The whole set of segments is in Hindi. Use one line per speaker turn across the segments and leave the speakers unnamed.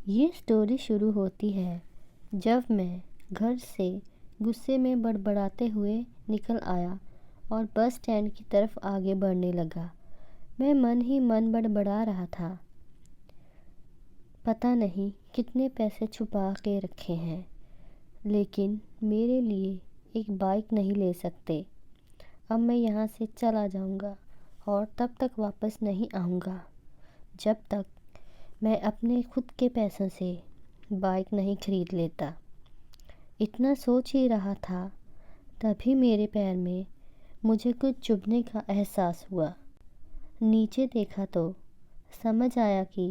ये स्टोरी शुरू होती है जब मैं घर से गुस्से में बड़बड़ाते हुए निकल आया और बस स्टैंड की तरफ आगे बढ़ने लगा। मैं मन ही मन बड़बड़ा रहा था, पता नहीं कितने पैसे छुपा के रखे हैं, लेकिन मेरे लिए एक बाइक नहीं ले सकते। अब मैं यहाँ से चला जाऊँगा और तब तक वापस नहीं आऊँगा जब तक मैं अपने खुद के पैसों से बाइक नहीं खरीद लेता। इतना सोच ही रहा था, तभी मेरे पैर में मुझे कुछ चुभने का एहसास हुआ। नीचे देखा तो समझ आया कि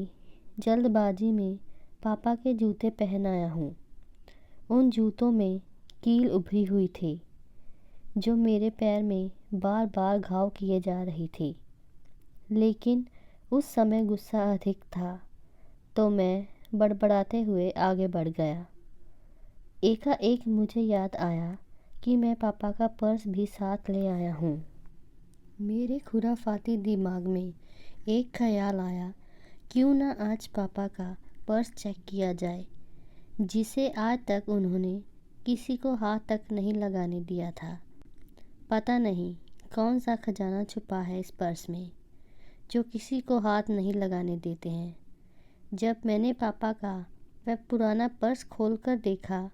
जल्दबाजी में पापा के जूते पहन आया हूँ। उन जूतों में कील उभरी हुई थी, जो मेरे पैर में बार बार घाव किए जा रही थी। लेकिन उस समय गुस्सा अधिक था, तो मैं बड़बड़ाते हुए आगे बढ़ गया। एकाएक मुझे याद आया कि मैं पापा का पर्स भी साथ ले आया हूँ। मेरे खुराफाती दिमाग में एक ख्याल आया, क्यों ना आज पापा का पर्स चेक किया जाए, जिसे आज तक उन्होंने किसी को हाथ तक नहीं लगाने दिया था। पता नहीं कौन सा खजाना छुपा है इस पर्स में, जो किसी को हाथ नहीं लगाने देते हैं। जब मैंने पापा का वह पुराना पर्स खोलकर देखा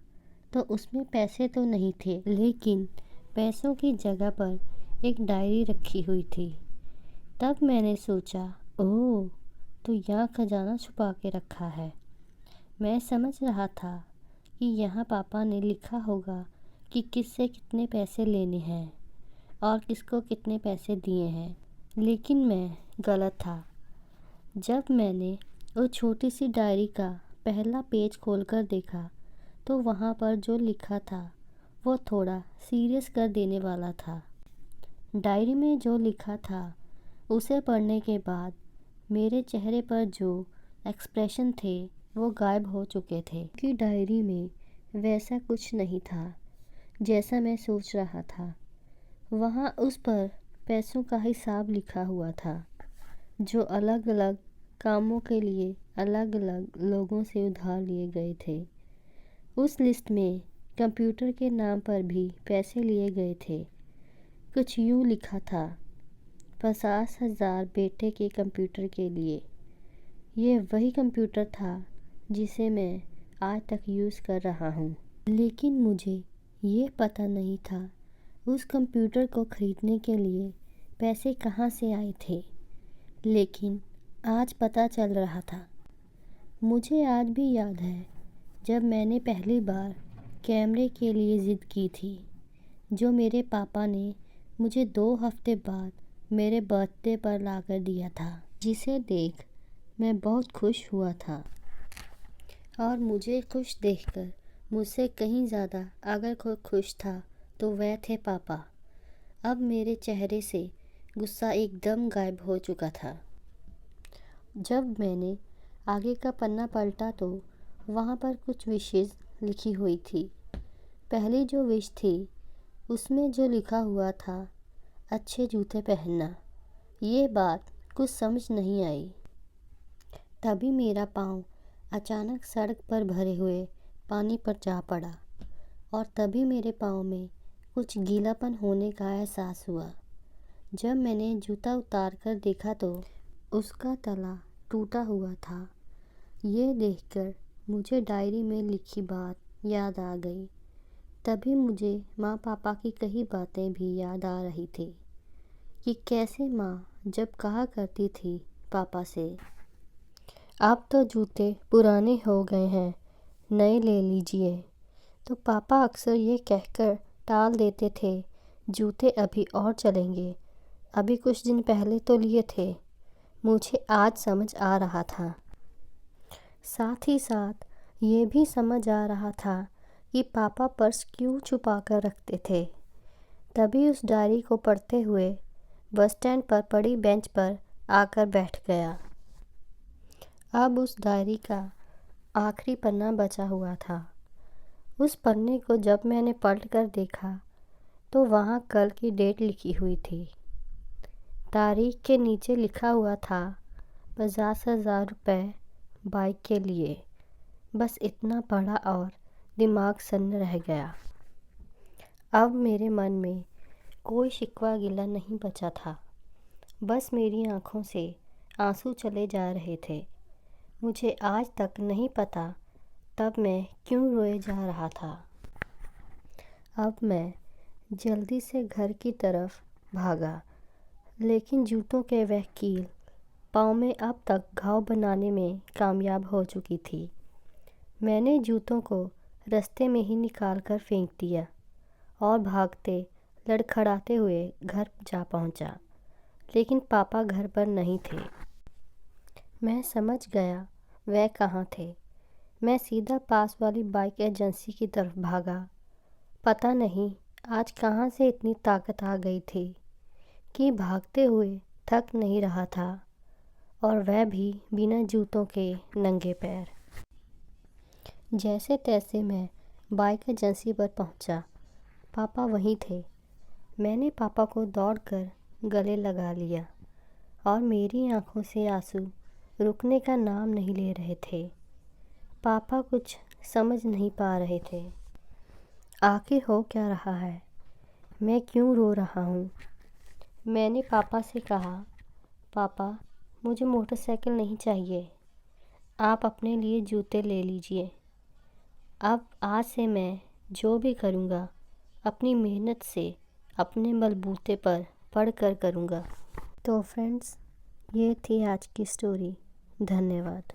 तो उसमें पैसे तो नहीं थे, लेकिन पैसों की जगह पर एक डायरी रखी हुई थी। तब मैंने सोचा, ओह, तो यहाँ खजाना छुपा के रखा है। मैं समझ रहा था कि यहाँ पापा ने लिखा होगा कि किससे कितने पैसे लेने हैं और किसको कितने पैसे दिए हैं, लेकिन मैं गलत था। जब मैंने वो छोटी सी डायरी का पहला पेज खोलकर देखा तो वहाँ पर जो लिखा था वो थोड़ा सीरियस कर देने वाला था। डायरी में जो लिखा था उसे पढ़ने के बाद मेरे चेहरे पर जो एक्सप्रेशन थे वो गायब हो चुके थे, कि डायरी में वैसा कुछ नहीं था जैसा मैं सोच रहा था। वहाँ उस पर पैसों का हिसाब लिखा हुआ था, जो अलग अलग कामों के लिए अलग अलग लोगों से उधार लिए गए थे। उस लिस्ट में कंप्यूटर के नाम पर भी पैसे लिए गए थे। कुछ यूँ लिखा था, 50,000 बेटे के कंप्यूटर के लिए। ये वही कंप्यूटर था जिसे मैं आज तक यूज़ कर रहा हूँ, लेकिन मुझे ये पता नहीं था उस कंप्यूटर को ख़रीदने के लिए पैसे कहाँ से आए थे। लेकिन आज पता चल रहा था। मुझे आज भी याद है जब मैंने पहली बार कैमरे के लिए ज़िद की थी, जो मेरे पापा ने मुझे 2 हफ्ते बाद मेरे बर्थडे पर ला कर दिया था, जिसे देख मैं बहुत खुश हुआ था। और मुझे खुश देखकर मुझसे कहीं ज़्यादा अगर कोई खुश था तो वह थे पापा। अब मेरे चेहरे से गुस्सा एकदम गायब हो चुका था। जब मैंने आगे का पन्ना पलटा तो वहाँ पर कुछ विशेज़ लिखी हुई थी। पहली जो विश थी उसमें जो लिखा हुआ था, अच्छे जूते पहनना। ये बात कुछ समझ नहीं आई। तभी मेरा पाँव अचानक सड़क पर भरे हुए पानी पर जा पड़ा और तभी मेरे पाँव में कुछ गीलापन होने का एहसास हुआ। जब मैंने जूता उतार कर देखा तो उसका तला टूटा हुआ था। ये देखकर मुझे डायरी में लिखी बात याद आ गई। तभी मुझे माँ पापा की कई बातें भी याद आ रही थी, कि कैसे माँ जब कहा करती थी पापा से, अब तो जूते पुराने हो गए हैं, नए ले लीजिए, तो पापा अक्सर ये कहकर टाल देते थे, जूते अभी और चलेंगे, अभी कुछ दिन पहले तो लिए थे। मुझे आज समझ आ रहा था। साथ ही साथ ये भी समझ आ रहा था कि पापा पर्स क्यों छुपा कर रखते थे। तभी उस डायरी को पढ़ते हुए बस स्टैंड पर पड़ी बेंच पर आकर बैठ गया। अब उस डायरी का आखिरी पन्ना बचा हुआ था। उस पन्ने को जब मैंने पलट कर देखा तो वहाँ कल की डेट लिखी हुई थी। तारीख के नीचे लिखा हुआ था 50,000 रुपये बाइक के लिए। बस इतना पढ़ा और दिमाग सन्न रह गया। अब मेरे मन में कोई शिकवा गिला नहीं बचा था। बस मेरी आँखों से आंसू चले जा रहे थे। मुझे आज तक नहीं पता तब मैं क्यों रोए जा रहा था। अब मैं जल्दी से घर की तरफ भागा, लेकिन जूतों के वह कील पाँव में अब तक घाव बनाने में कामयाब हो चुकी थी। मैंने जूतों को रास्ते में ही निकाल कर फेंक दिया और भागते लड़खड़ाते हुए घर जा पहुंचा, लेकिन पापा घर पर नहीं थे। मैं समझ गया वह कहाँ थे। मैं सीधा पास वाली बाइक एजेंसी की तरफ भागा। पता नहीं आज कहाँ से इतनी ताकत आ गई थी कि भागते हुए थक नहीं रहा था, और वह भी बिना जूतों के नंगे पैर। जैसे तैसे मैं बाइक एजेंसी पर पहुंचा। पापा वहीं थे। मैंने पापा को दौड़कर गले लगा लिया और मेरी आंखों से आंसू रुकने का नाम नहीं ले रहे थे। पापा कुछ समझ नहीं पा रहे थे। आखिर हो क्या रहा है? मैं क्यों रो रहा हूँ? मैंने पापा से कहा, पापा मुझे मोटरसाइकिल नहीं चाहिए, आप अपने लिए जूते ले लीजिए। अब आज से मैं जो भी करूँगा अपनी मेहनत से अपने बलबूते पर पढ़ कर करूँगा। तो फ्रेंड्स, ये थी आज की स्टोरी। धन्यवाद।